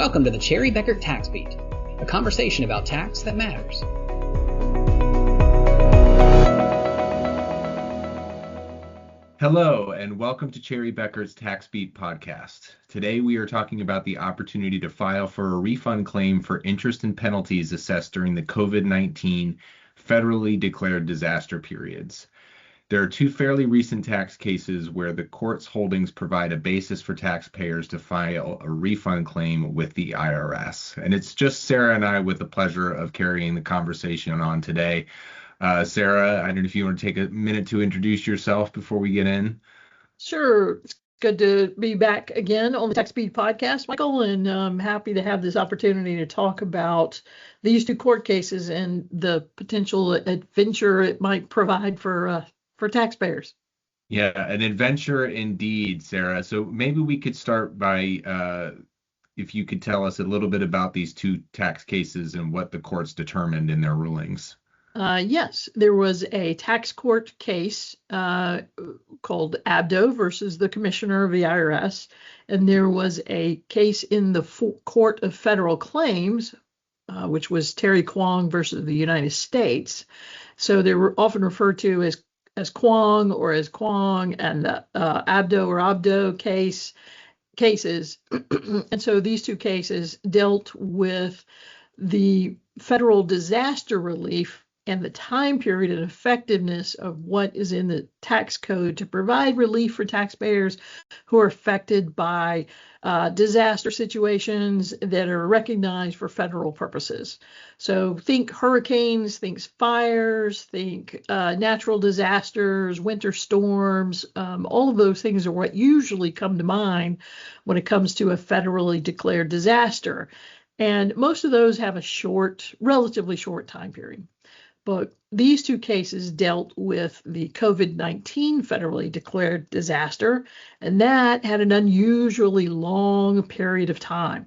Welcome to the Cherry Bekaert Tax Beat, a conversation about tax that matters. Hello, and welcome to Cherry Bekaert's Tax Beat podcast. Today we are talking about the opportunity to file for a refund claim for interest and penalties assessed during the COVID-19 federally declared disaster periods. There are two fairly recent tax cases where the court's holdings provide a basis for taxpayers to file a refund claim with the IRS. And it's just Sarah and I with the pleasure of carrying the conversation on today. Sarah, I don't know if you want to take a minute to introduce yourself before we get in. Sure. It's good to be back again on the Tax Beat podcast, Michael, and I'm happy to have this opportunity to talk about these two court cases and the potential adventure it might provide for taxpayers. Yeah, an adventure indeed, Sarah. So maybe we could start by if you could tell us a little bit about these two tax cases and what the courts determined in their rulings. Yes, there was a tax court case called Abdo versus the Commissioner of the IRS, and there was a case in the Court of Federal Claims, which was Terry Kwong versus the United States. So they were often referred to as Kwong or as Kwong, and the Abdo or Abdo cases. And so these two cases dealt with the federal disaster relief and the time period and effectiveness of what is in the tax code to provide relief for taxpayers who are affected by disaster situations that are recognized for federal purposes. So think hurricanes, think fires, think natural disasters, winter storms. All of those things are what usually come to mind when it comes to a federally declared disaster. And most of those have a relatively short time period. But these two cases dealt with the COVID-19 federally declared disaster, and that had an unusually long period of time.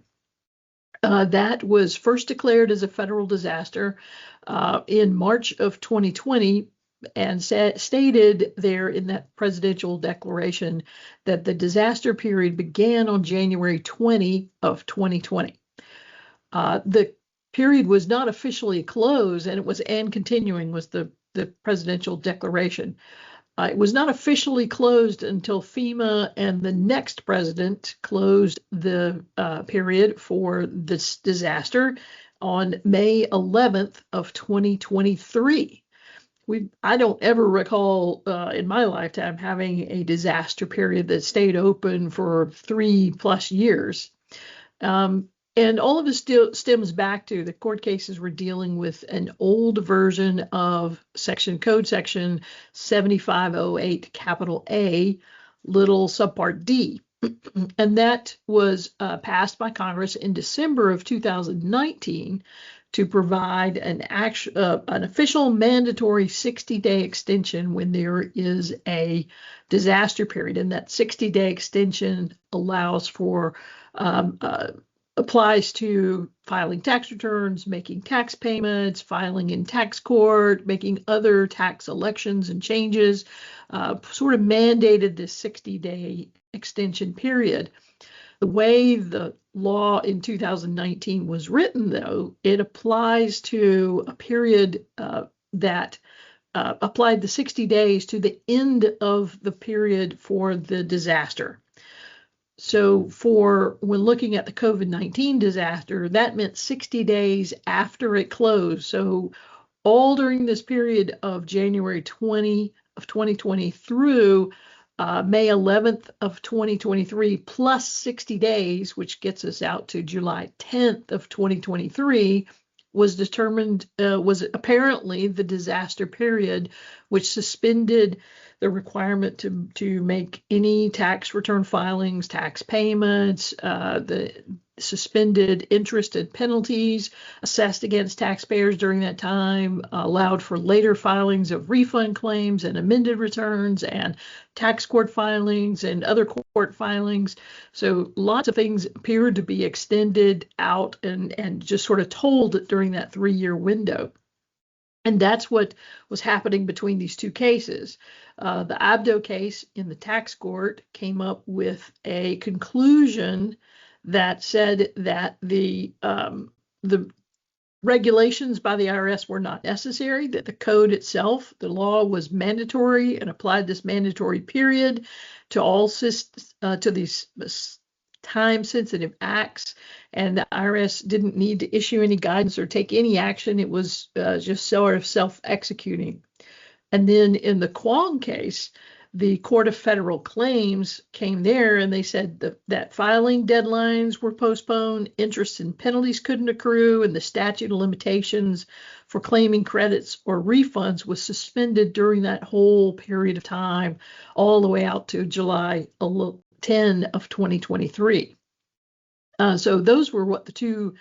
That was first declared as a federal disaster in March of 2020, and stated there in that presidential declaration that the disaster period began on January 20 of 2020. The period was not officially closed, and continuing was the presidential declaration. It was not officially closed until FEMA and the next president closed the period for this disaster on May 11th of 2023. I don't ever recall in my lifetime having a disaster period that stayed open for 3+ years. And all of this still stems back to the court cases were dealing with an old version of Code Section 7508, capital A, little subpart D. And that was passed by Congress in December of 2019 to provide an official mandatory 60-day extension when there is a disaster period. And that 60-day extension allows for applies to filing tax returns, making tax payments, filing in tax court, making other tax elections and changes, sort of mandated this 60-day extension period. The way the law in 2019 was written, though, it applies to a period that applied the 60 days to the end of the period for the disaster. So when looking at the COVID-19 disaster, that meant 60 days after it closed. So all during this period of January 20 of 2020 through May 11th of 2023, plus 60 days, which gets us out to July 10th of 2023, was apparently the disaster period, which suspended the requirement to make any tax return filings, tax payments, the suspended interest and penalties assessed against taxpayers during that time, allowed for later filings of refund claims and amended returns and tax court filings and other court filings. So lots of things appeared to be extended out and just sort of told during that 3-year window. And that's what was happening between these two cases. The Abdo case in the tax court came up with a conclusion that said that the regulations by the IRS were not necessary, that the code itself, the law, was mandatory and applied this mandatory period to all to these time-sensitive acts, and the IRS didn't need to issue any guidance or take any action. It was just sort of self-executing. And then in the Kwong case, the Court of Federal Claims came there and they said that filing deadlines were postponed, interest and penalties couldn't accrue, and the statute of limitations for claiming credits or refunds was suspended during that whole period of time, all the way out to July 10 of 2023. So those were what the two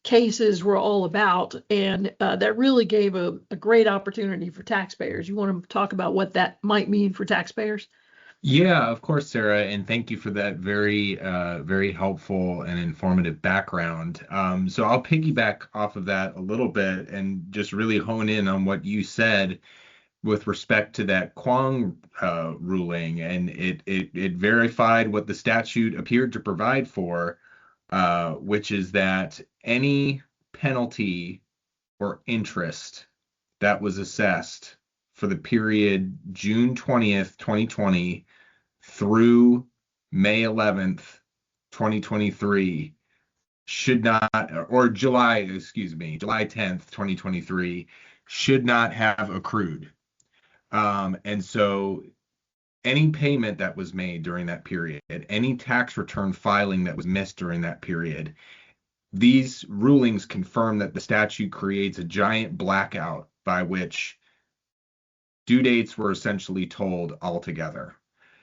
cases were all about, and that really gave a great opportunity for taxpayers. You want to talk about what that might mean for taxpayers? Yeah, of course, Sarah, and thank you for that very, very helpful and informative background. So I'll piggyback off of that a little bit and just really hone in on what you said with respect to that Kwong ruling, and it verified what the statute appeared to provide for, which is that any penalty or interest that was assessed for the period June 20th, 2020 through May 11th, 2023 should not, or July 10th, 2023 should not have accrued. And so any payment that was made during that period, any tax return filing that was missed during that period, these rulings confirm that the statute creates a giant blackout by which due dates were essentially told altogether.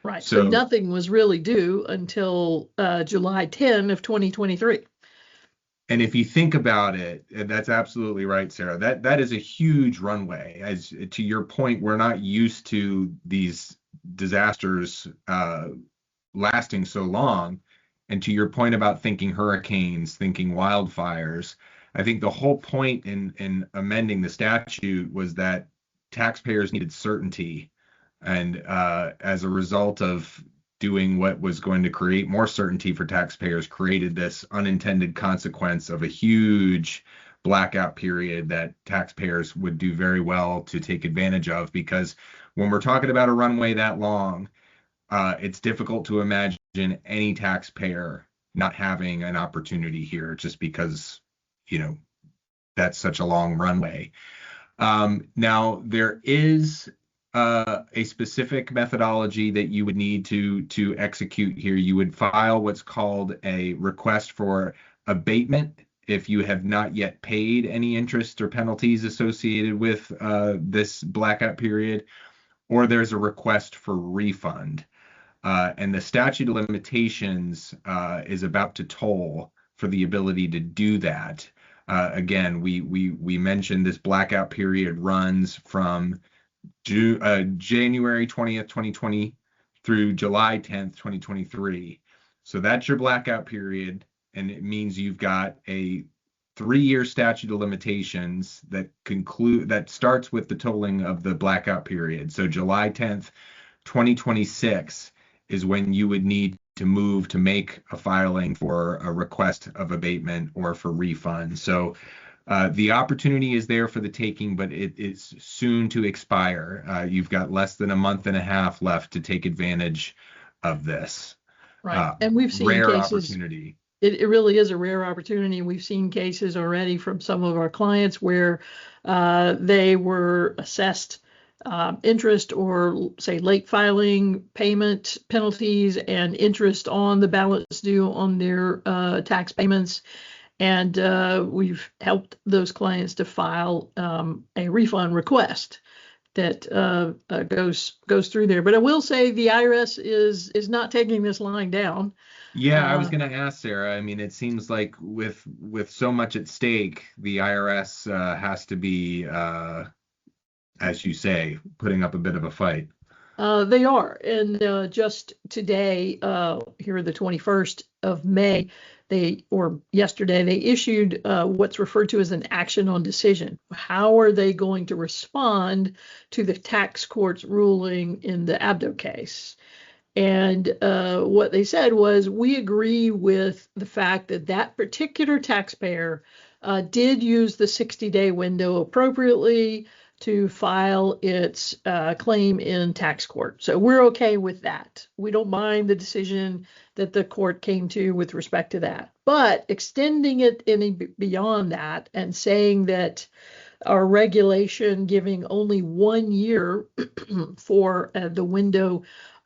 Right. So nothing was really due until July 10 of 2023. And if you think about it, that's absolutely right, Sarah. That is a huge runway. As to your point, we're not used to these disasters lasting so long. And to your point about thinking hurricanes, thinking wildfires, I think the whole point in amending the statute was that taxpayers needed certainty. And as a result of doing what was going to create more certainty for taxpayers, created this unintended consequence of a huge blackout period that taxpayers would do very well to take advantage of. Because when we're talking about a runway that long, it's difficult to imagine any taxpayer not having an opportunity here, just because, that's such a long runway. Now, there is a specific methodology that you would need to execute here. You would file what's called a request for abatement if you have not yet paid any interest or penalties associated with this blackout period, or there's a request for refund. And the statute of limitations is about to toll for the ability to do that. Again, we mentioned this blackout period runs from January 20th, 2020 through July 10th, 2023. So that's your blackout period, and it means you've got a 3-year statute of limitations that starts with the tolling of the blackout period. So July 10th, 2026 is when you would need to move to make a filing for a request of abatement or for refund. So the opportunity is there for the taking, but it is soon to expire. You've got less than a month and a half left to take advantage of this. Right. And we've seen rare cases. Opportunity. It really is a rare opportunity. We've seen cases already from some of our clients where they were assessed interest or, say, late filing payment penalties and interest on the balance due on their tax payments. And we've helped those clients to file a refund request that goes through there. But I will say the IRS is not taking this lying down. Yeah, I was going to ask, Sarah. I mean, it seems like with so much at stake, the IRS has to be, as you say, putting up a bit of a fight. They are. And just today, here the 21st of May, yesterday, they issued what's referred to as an action on decision. How are they going to respond to the tax court's ruling in the Abdo case? And what they said was, we agree with the fact that that particular taxpayer did use the 60-day window appropriately to file its claim in tax court. So we're okay with that. We don't mind the decision that the court came to with respect to that. But extending it any beyond that and saying that our regulation giving only 1 year for the window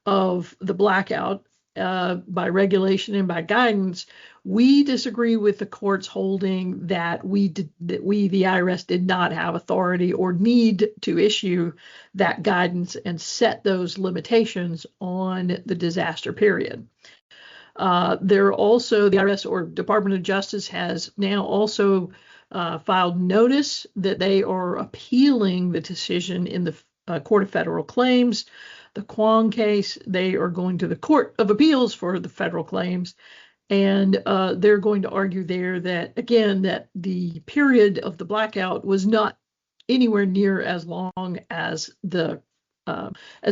of the blackout by regulation and by guidance, we disagree with the court's holding that the IRS, did not have authority or need to issue that guidance and set those limitations on the disaster period. The IRS or Department of Justice has now also filed notice that they are appealing the decision in the Court of Federal Claims. The Kwong case, they are going to the Court of Appeals for the federal claims, and they're going to argue there that, again, that the period of the blackout was not anywhere near as long as the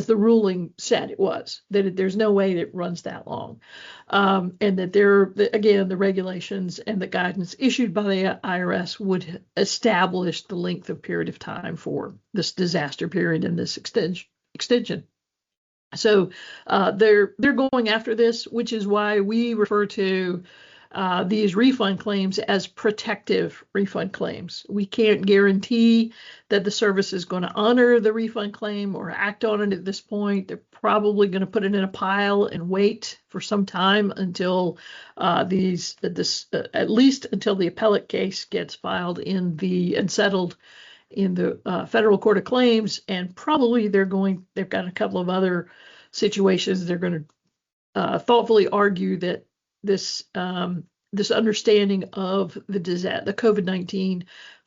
ruling said it was, that there's no way that it runs that long. And that again, the regulations and the guidance issued by the IRS would establish the length of period of time for this disaster period and this extension. So they're going after this, which is why we refer to these refund claims as protective refund claims. We can't guarantee that the service is going to honor the refund claim or act on it at this point. They're probably going to put it in a pile and wait for some time until at least until the appellate case gets filed and settled in the Federal Court of Claims, and probably they've got a couple of other situations they're going to thoughtfully argue that this understanding of the COVID-19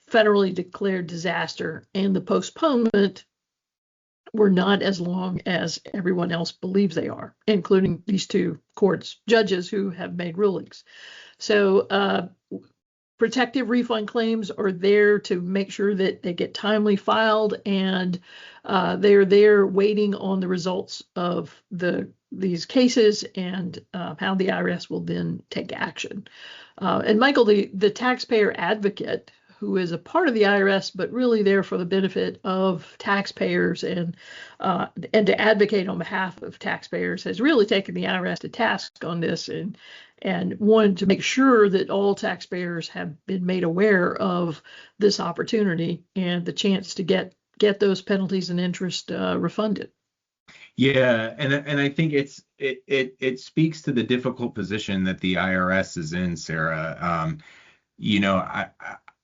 federally declared disaster and the postponement were not as long as everyone else believes they are, including these two judges who have made rulings. So protective refund claims are there to make sure that they get timely filed, and they're there waiting on the results of these cases and how the IRS will then take action. And Michael, the taxpayer advocate, who is a part of the IRS, but really there for the benefit of taxpayers and to advocate on behalf of taxpayers, has really taken the IRS to task on this and wanted to make sure that all taxpayers have been made aware of this opportunity and the chance to get those penalties and interest refunded. Yeah, and I think it speaks to the difficult position that the IRS is in, Sarah.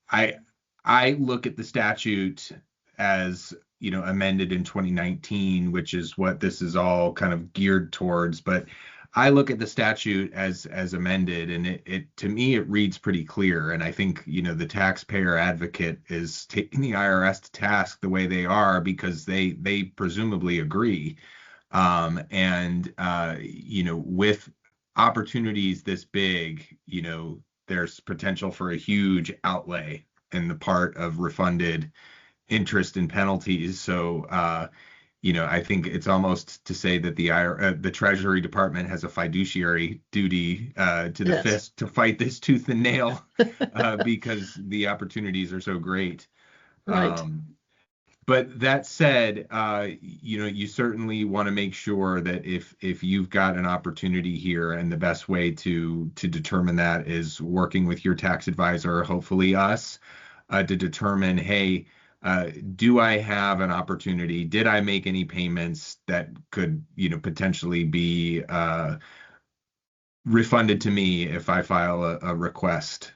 I look at the statute as, amended in 2019, which is what this is all kind of geared towards. But I look at the statute as amended, and it to me it reads pretty clear. And I think the taxpayer advocate is taking the IRS to task the way they are because they presumably agree. With opportunities this big, there's potential for a huge outlay in the part of refunded interest and penalties. So, I think it's almost to say that the Treasury Department has a fiduciary duty to the fist to fight this tooth and nail because the opportunities are so great. Right. But that said, you certainly want to make sure that if you've got an opportunity here, and the best way to determine that is working with your tax advisor, hopefully us, to determine, hey, do I have an opportunity? Did I make any payments that could, potentially be refunded to me if I file a request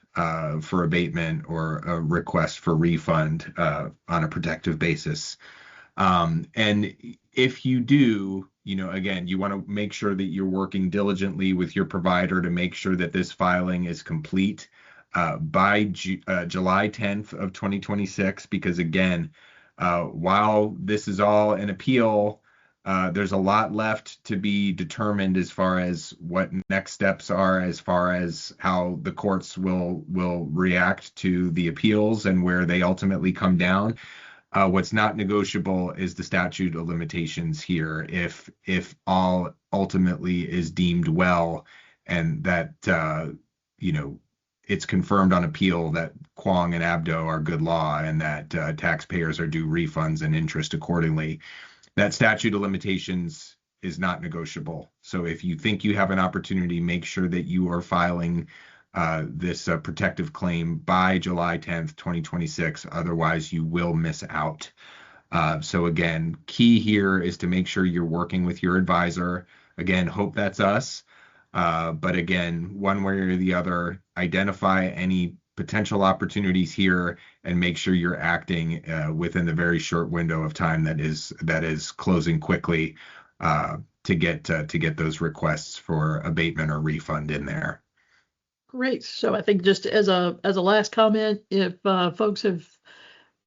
for abatement or a request for refund on a protective basis. And if you do, again, you want to make sure that you're working diligently with your provider to make sure that this filing is complete by July 10th of 2026, because again, while this is all an appeal, there's a lot left to be determined as far as what next steps are, as far as how the courts will react to the appeals and where they ultimately come down. What's not negotiable is the statute of limitations here. If all ultimately is deemed well, and that it's confirmed on appeal that Kwong and Abdo are good law, and that taxpayers are due refunds and interest accordingly, that statute of limitations is not negotiable. So if you think you have an opportunity, make sure that you are filing this protective claim by July 10th, 2026. Otherwise, you will miss out. So again, key here is to make sure you're working with your advisor. Again, hope that's us. But again, one way or the other, identify any potential opportunities here and make sure you're acting within the very short window of time that is closing quickly to get those requests for abatement or refund in there. Great. So I think just as a last comment, if folks have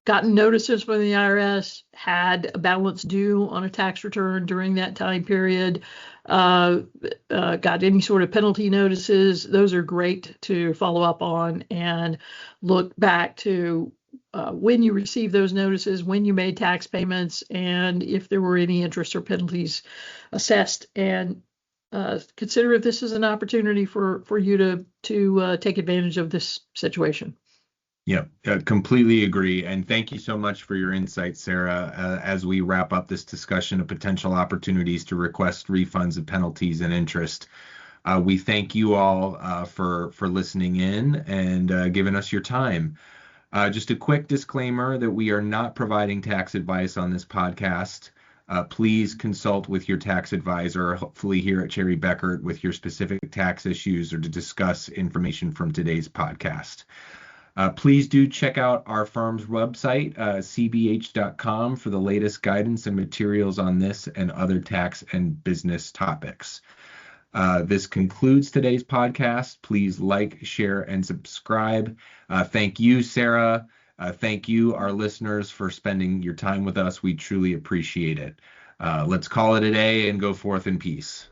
gotten notices from the IRS, had a balance due on a tax return during that time period, got any sort of penalty notices, those are great to follow up on and look back to when you received those notices, when you made tax payments, and if there were any interest or penalties assessed, and consider if this is an opportunity for you to take advantage of this situation. Yeah, completely agree. And thank you so much for your insights, Sarah, as we wrap up this discussion of potential opportunities to request refunds of penalties and interest. We thank you all for listening in and giving us your time. Just a quick disclaimer that we are not providing tax advice on this podcast. Please consult with your tax advisor, hopefully here at Cherry Bekaert, with your specific tax issues or to discuss information from today's podcast. Please do check out our firm's website, cbh.com, for the latest guidance and materials on this and other tax and business topics. This concludes today's podcast. Please like, share, and subscribe. Thank you, Sarah. Thank you, our listeners, for spending your time with us. We truly appreciate it. Let's call it a day and go forth in peace.